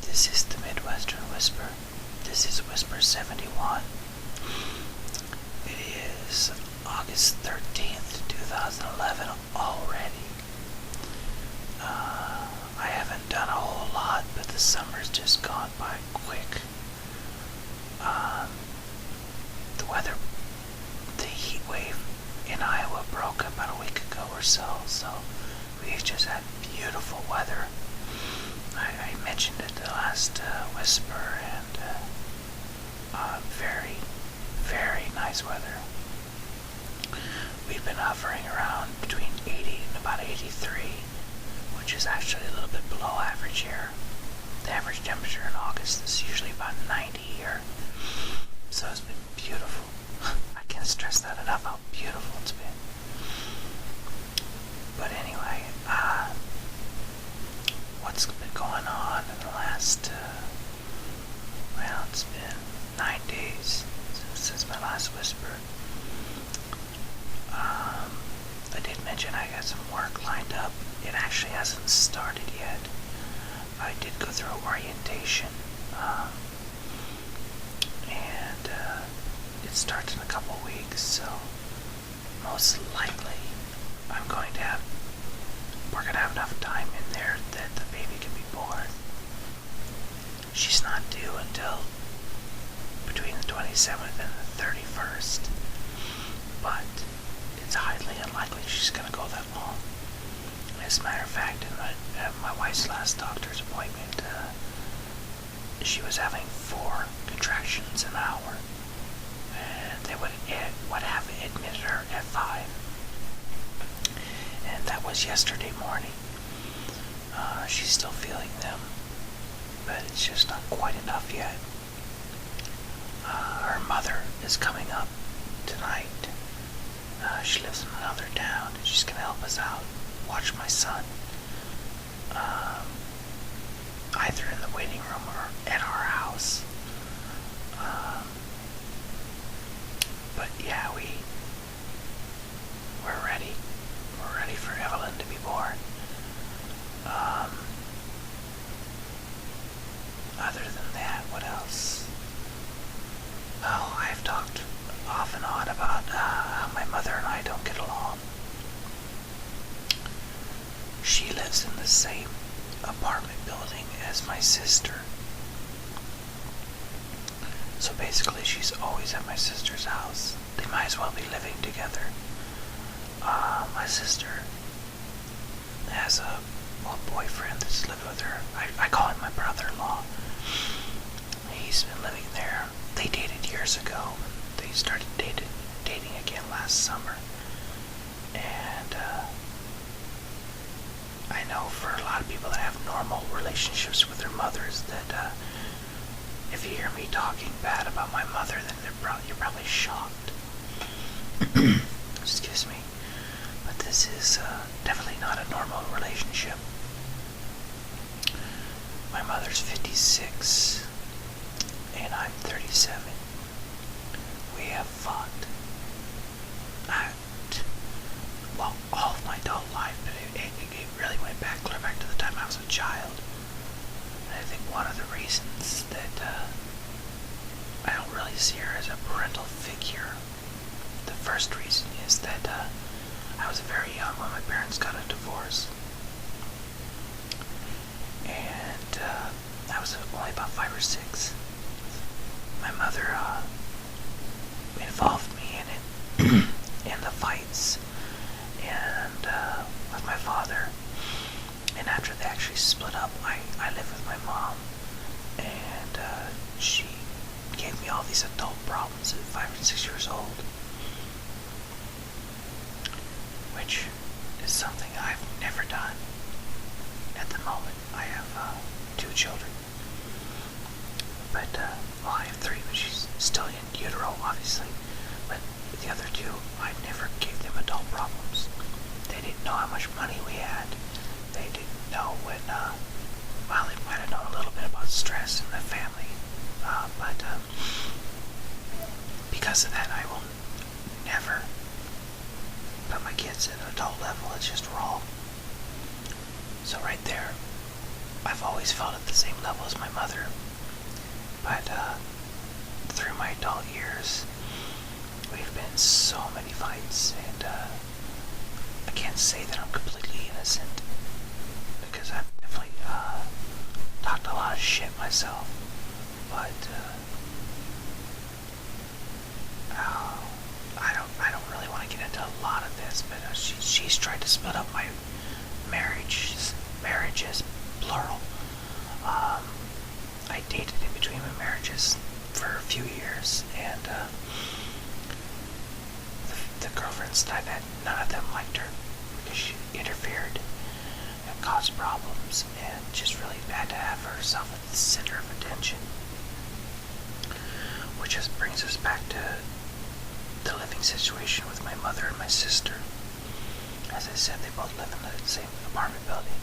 This is the Midwestern Whisper. This is Whisper 71. It is August 13th, 2011 already. I haven't done a whole lot, but the summer's just gone by quick. The heat wave in Iowa broke about a week ago or so we've just had beautiful weather. I mentioned it the last Whisper, and very, very nice weather. We've been hovering around between 80 and about 83, which is actually a little bit below average here. The average temperature in August is usually about 90 here, so it's been beautiful. I can't stress that enough, how beautiful it's been. But anyway, what's been going on in the last, it's been 9 days since my last Whisper. I did mention I got some work lined up. It actually hasn't started yet. I did go through orientation, and it starts in a couple weeks, so most likely we're going to have enough time in there that the baby can be born. She's not due until between the 27th and the 31st, but it's highly unlikely she's going to go that long. As a matter of fact, at my wife's last doctor's appointment, she was having 4 contractions an hour, and they would have admitted her at 5. And that was yesterday morning. She's still feeling them, but it's just not quite enough yet. Her mother is coming up tonight. She lives in another town, and she's going to help us out, watch my son, either in the waiting room or at our house. But yeah, we're ready. We're ready for Evelyn to be born. Other than that, what else? Oh, I've talked off and on about how my mother and I don't get along. She lives in the same apartment building as my sister. So basically she's always at my sister's house. They might as well be living together. My sister has a boyfriend that's lived with her. I call him my brother-in-law. He's been living there. They dated years ago. They started dating again last summer. And I know for a lot of people that have normal relationships with their mothers that if you hear me talking bad about my mother, then you're probably shocked. Excuse me. But this is definitely not a normal relationship. My mother's 56, and I'm 37. We have fought. All of my adult life, but it really went clear back to the time I was a child. And I think one of the reasons that I don't really see her as a parental figure, the first reason is that I was very young when my parents got a divorce. And I was only about 5 or 6. My mother involved me in it, in the fights, and with my father. And after they actually split up, I lived with my mom, and she gave me all these adult problems at 5 and 6 years old, which is something I've never done. At the moment, I have 2 children, but I have 3, but she's still in utero, obviously. But the other 2, I never gave them adult problems. They didn't know how much money we had. They didn't know when, they might have known a little bit about stress in the family, but because of that, I will never put my kids at an adult level. It's just wrong. So right there, I've always always felt at the same level as my mother, but through my adult years, we've been in so many fights, and I can't say that I'm completely innocent, because I've definitely talked a lot of shit myself, but I don't really want to get into a lot of this, but she's tried to split up my marriages, plural. I dated in between my marriages for a few years, and the girlfriends that I've had, none of them liked her because she interfered and caused problems, and just really had to have herself at the center of attention. Which just brings us back to the living situation with my mother and my sister. As I said, they both live in the same apartment building,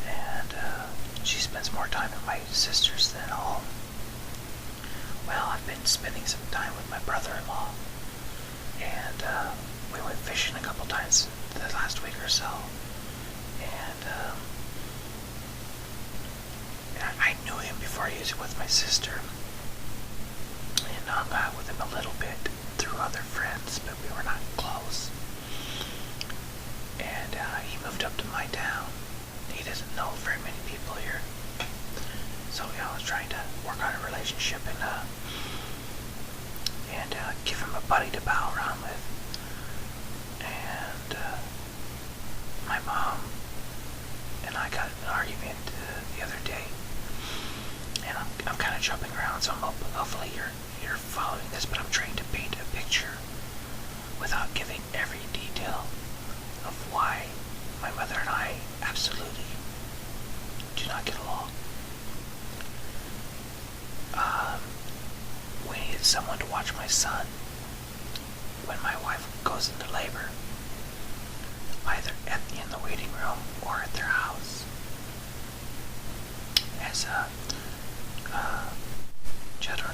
and she spends more time at my sister's than at home. Well, I've been spending some time with my brother-in-law, and we went fishing a couple times the last week or so, and I knew him before he was with my sister, and hung out with him a little bit through other friends, but we were not close. And he moved up to my town. He doesn't know very many people here, so I was trying to work on a relationship and give him a buddy to pal around with. And my mom and I got in an argument the other day, and I'm kind of jumping around, so hopefully you're following this, but I'm trying to paint a picture without giving every detail of why my mother and I absolutely do not get along. We needed someone to watch my son when my wife goes into labor, either in the waiting room or at their house. As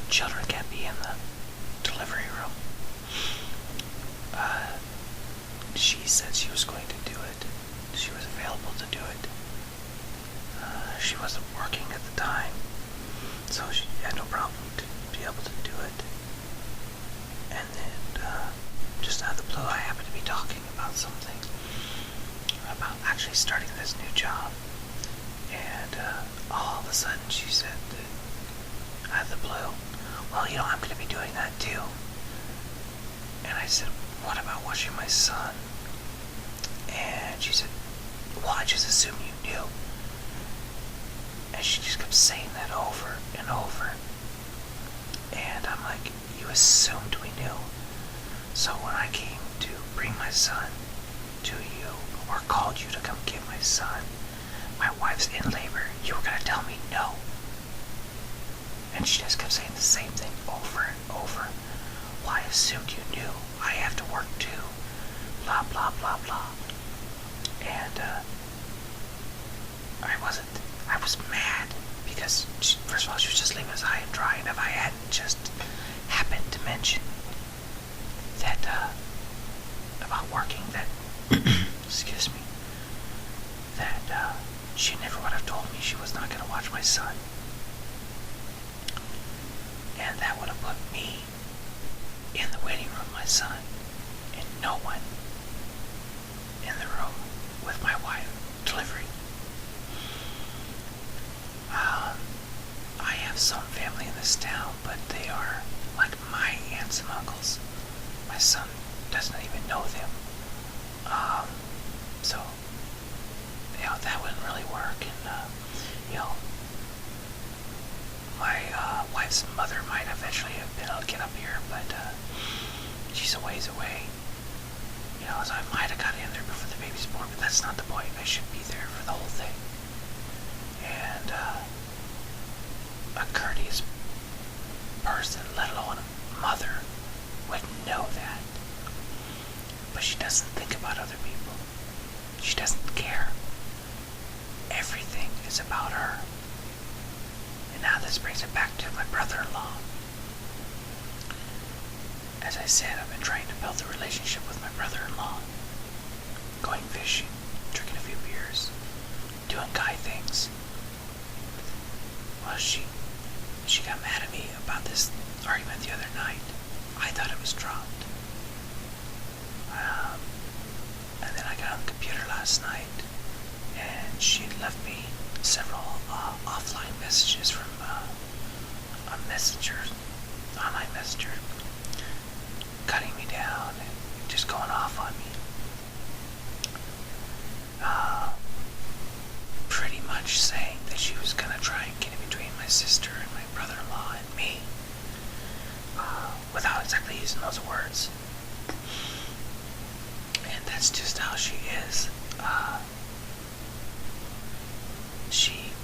children can't be in the delivery room. She said she was going to do it. She was available to do it. She wasn't working at the time, so she had no problem to be able to do it. And then, just out of the blue, I happened to be talking about something, about actually starting this new job. And all of a sudden she said, out of the blue, well, I'm going to be doing that too. And I said, what about watching my son? And she said, well, I just assumed you knew. And she just kept saying that over and over. And I'm like, you assumed we knew. So when I came to bring my son to you, or called you to come get my son, my wife's in labor, you were going to tell me no. And she just kept saying the same thing over and over. Well, I assumed you knew. I have to work too. Blah, blah, blah, blah. And I was mad because, first of all, she was just leaving us high and dry. And if I hadn't just happened to mention that, about working, that, excuse me, that she never would have told me she was not going to watch my son. And that would have put me in the waiting room, my son, and no one in the room with my wife delivering. I have some family in this town, but they are like my aunts and uncles. My son doesn't even know them. So, that wouldn't really work. And, my wife's mother might eventually have been able to get up here, but she's a ways away. So I might have got in there before the baby's born, but that's not the point. I should be there for the whole thing. And a courteous person, let alone a mother, would know that. But she doesn't think about other people. She doesn't care. Everything is about her. And now this brings it back to my brother-in-law. As I said, I've been trying to build a relationship with my brother-in-law. Going fishing, drinking a few beers, doing guy things. Well, she got mad at me about this argument the other night. I thought it was dropped. And then I got on the computer last night, and she left me several offline messages from a messenger, online messenger, cutting me down and just going off on me. Pretty much saying that she was going to try and get in between my sister and my brother-in-law and me, without exactly using those words. And that's just how she is.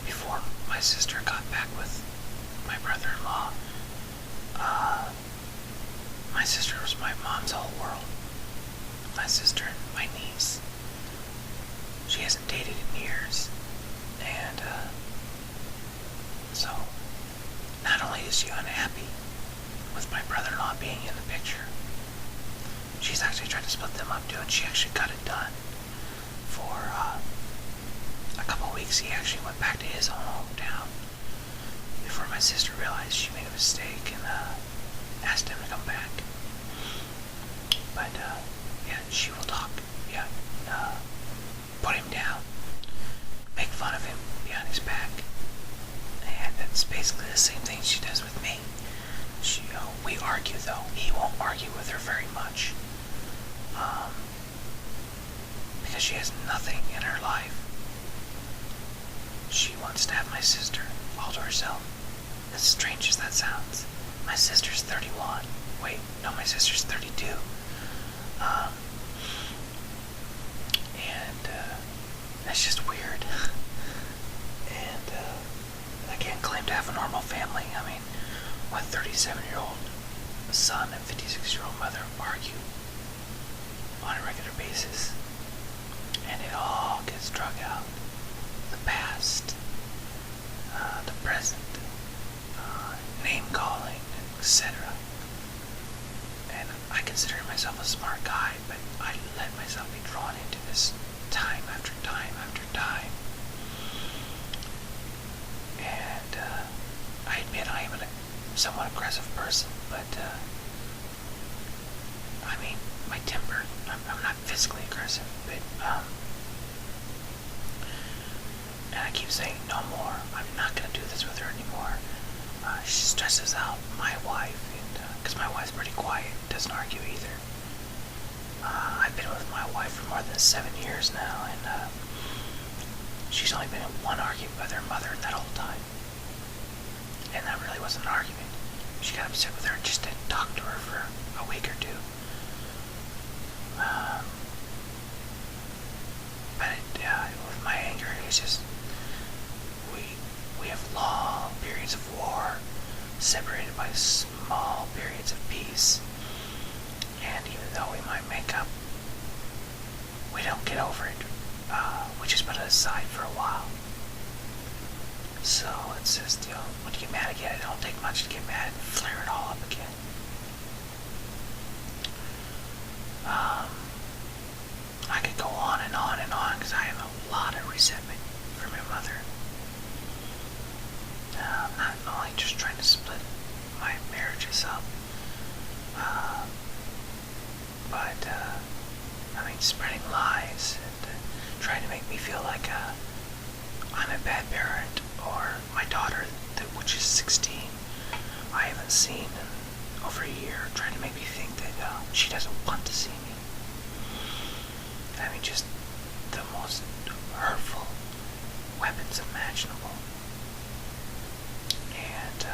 Before my sister got back with my brother-in-law, my sister was my mom's whole world. My sister and my niece. She hasn't dated in years. And, so, not only is she unhappy with my brother-in-law being in the picture, she's actually tried to split them up too, and she actually got it done. For, a couple weeks, he actually went back to his own hometown before my sister realized she made a mistake and, asked him to come back. But, yeah, she will talk. Yeah, put him down. Make fun of him behind his back. And that's basically the same thing she does with me. We argue though. He won't argue with her very much. Because she has nothing in her life. She wants to have my sister all to herself. As strange as that sounds. My sister's 31. Wait, no, my sister's 32. That's just weird. And I can't claim to have a normal family. I mean, my 37-year-old son and 56-year-old mother argue on a regular basis. And it all gets drug out. The past, the present, name-calling, etc. And I consider myself a smart guy, but I let myself be drawn into this time after time after time. And I admit I am a somewhat aggressive person, but I mean, my temper, I'm not physically aggressive, but and I keep saying no more. I'm not going to do this with her anymore. She stresses out my wife, and because my wife's pretty quiet, doesn't argue either. I've been with my wife for more than 7 years now, and she's only been in one argument with her mother that whole time. And that really wasn't an argument. She got upset with her and just didn't talk to her for a week or two. But with my anger, it's just we have long periods of war, separated by small periods of peace. And even though we might make up, we don't get over it. We just put it aside for a while. So it's just, when you get mad again, it don't take much to get mad and flare it all up again. I could go on and on and on because I have a lot of resentment from your mother. I'm not only just trying to split my marriages up, but I mean, spreading lies and trying to make me feel like I'm a bad parent, or my daughter, which is 16, I haven't seen in over a year, trying to make me think that she doesn't want to see me. I mean, just the most hurtful weapons imaginable. And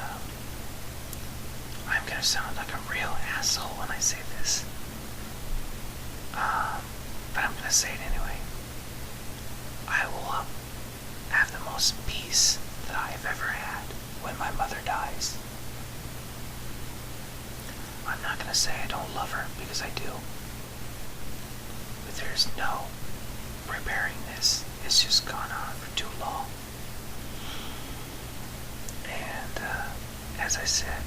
I'm gonna sound like a real asshole when I say this. But I'm gonna say it anyway. I will have the most peace that I've ever had when my mother dies. I'm not gonna say I don't love her, because I do. But there's no repairing this. It's just gone on for too long. And as I said,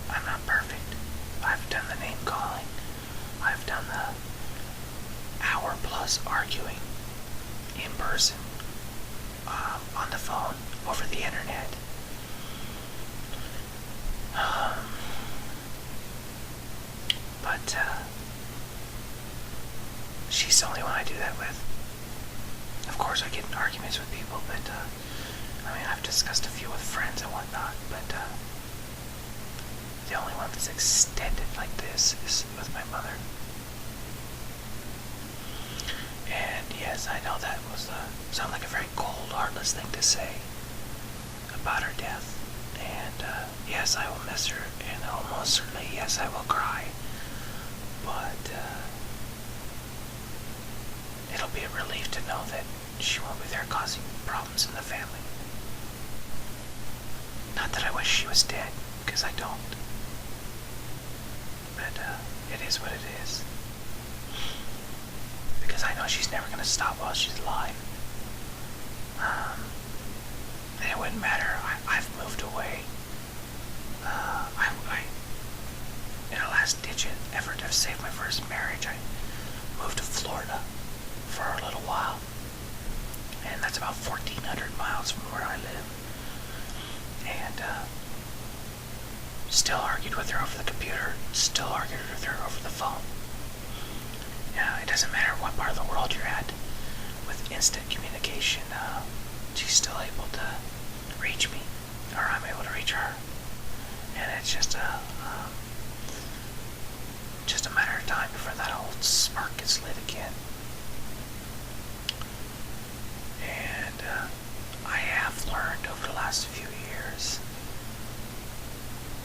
I'm not perfect. I've done the name calling. I've done the hour-plus arguing in person, on the phone, over the internet. with. Of course, I get in arguments with people, but, I've discussed a few with friends and whatnot, but, the only one that's extended like this is with my mother. And yes, I know that was sound like a very cold, heartless thing to say about her death. And yes, I will miss her, and almost certainly, yes, I will cry. But it'll be a relief to know that she won't be there causing problems in the family. Not that I wish she was dead, because I don't. But it is what it is. Because I know she's never going to stop while she's alive. And it wouldn't matter. I've moved away. In a last-ditch effort to save my first marriage, I moved to Florida for a little while. And that's about 1,400 miles from where I live. And still argued with her over the computer. Still argued with her over the phone. Yeah, it doesn't matter what part of the world you're at. With instant communication, she's still able to reach me, or I'm able to reach her. And it's just a matter of time before that old spark gets lit again. And I have learned over the last few years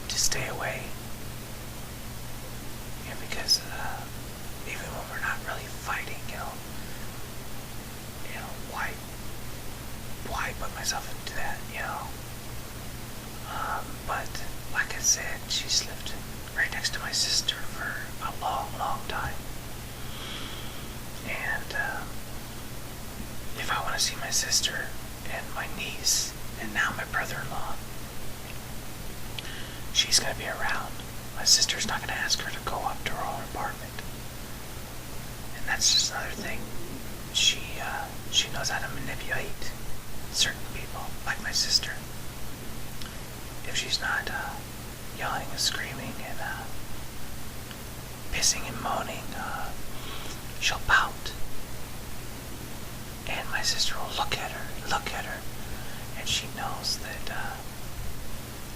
to stay away. And because even when we're not really fighting, why put myself into that, but like I said, she's lived right next to my sister for a long, long time. And if I want to see my sister and my niece and now my brother-in-law, she's going to be around. My sister's not going to ask her to go up to her own apartment. And that's just another thing. She knows how to manipulate certain people, like my sister. If she's not yelling and screaming and pissing and moaning, she'll pout. And my sister will look at her, and she knows that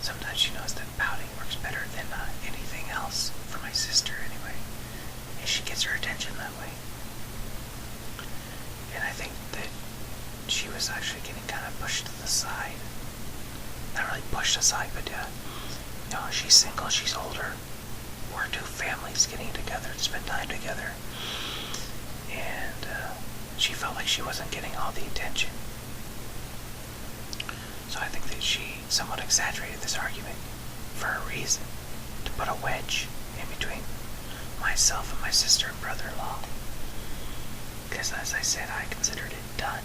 sometimes she knows that pouting works better than anything else for my sister anyway. And she gets her attention that way. And I think that she was actually getting kind of pushed to the side. Not really pushed aside, but she's single, she's older. We're two families getting together to spend time together. And she felt like she wasn't getting all the attention. So I think that she somewhat exaggerated this argument for a reason, to put a wedge in between myself and my sister and brother-in-law. Because as I said, I considered it done.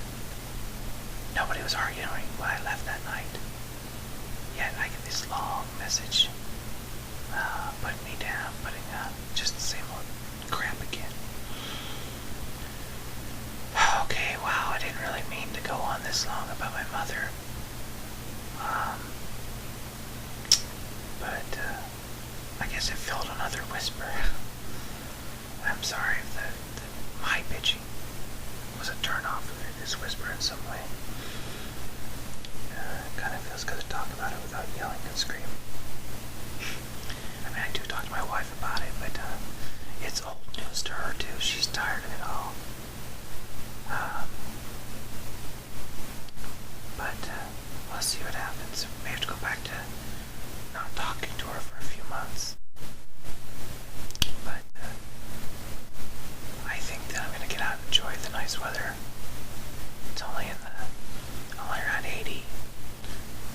Nobody was arguing when I left that night. Yet I get this long message putting me down, putting just the same old crap again. Okay, wow, I didn't really mean to go on this long about my mother. But I guess it filled another whisper. I'm sorry if my bitching was a turn off of this whisper in some way. It kind of feels good to talk about it without yelling and screaming. I do talk to my wife about it, but it's old news to her too. She's tired of it all. But we'll see what happens. We may have to go back to not talking to her for a few months. But I think that I'm going to get out and enjoy the nice weather. It's only around 80.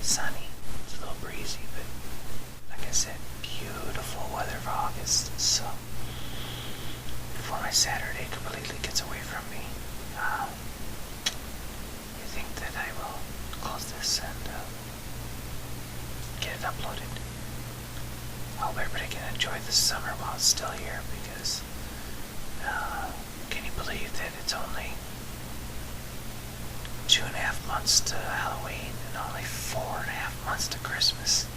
Sunny. It's a little breezy, but like I said, beautiful weather for August. So before my Saturday completely gets away from me, I think that I will close this and get it uploaded. I hope everybody can enjoy the summer while it's still here, because can you believe that it's only 2.5 months to Halloween and only 4.5 months to Christmas?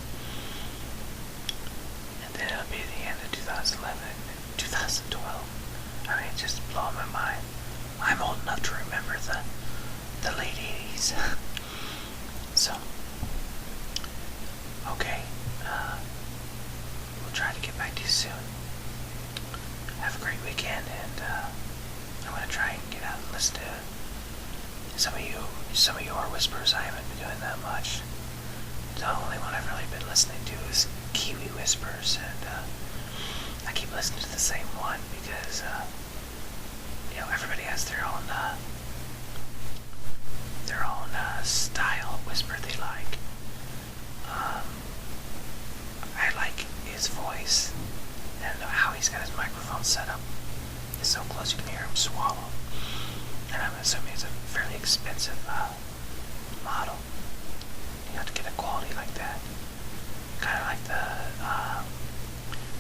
And then it'll be the end of 2011 and 2012. It's just blowing my mind. I'm old the only one I've really been listening to is Kiwi Whispers, and I keep listening to the same one because everybody has their own style of whisper they like. I like his voice and how he's got his microphone set up. It's so close you can hear him swallow. And I'm assuming it's a fairly expensive model. You have to get a quality like that. Kind of like the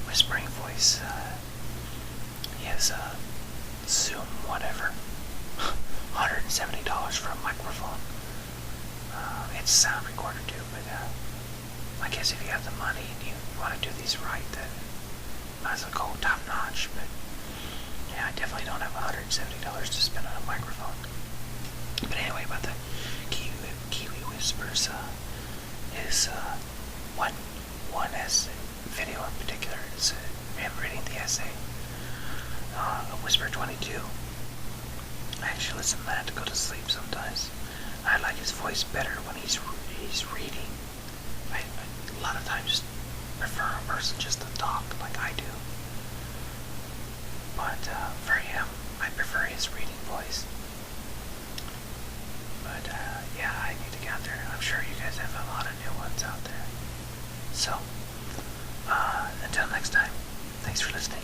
whispering voice. He has a Zoom whatever. $170 for a microphone. It's a sound recorder too, but I guess if you have the money and you want to do these right, then might as well go top notch. But yeah, I definitely don't have $170 to spend on a microphone. But anyway, about the Kiwi Whispers, is one essay video in particular is him reading the essay, Whisper 22. I actually listen to that to go to sleep sometimes. I like his voice better when he's reading. I a lot of times just prefer a person just to talk like I do. But for him, I prefer his reading voice. But yeah, I need to get out there. I'm sure you guys have a lot of new ones out there. So, until next time, thanks for listening.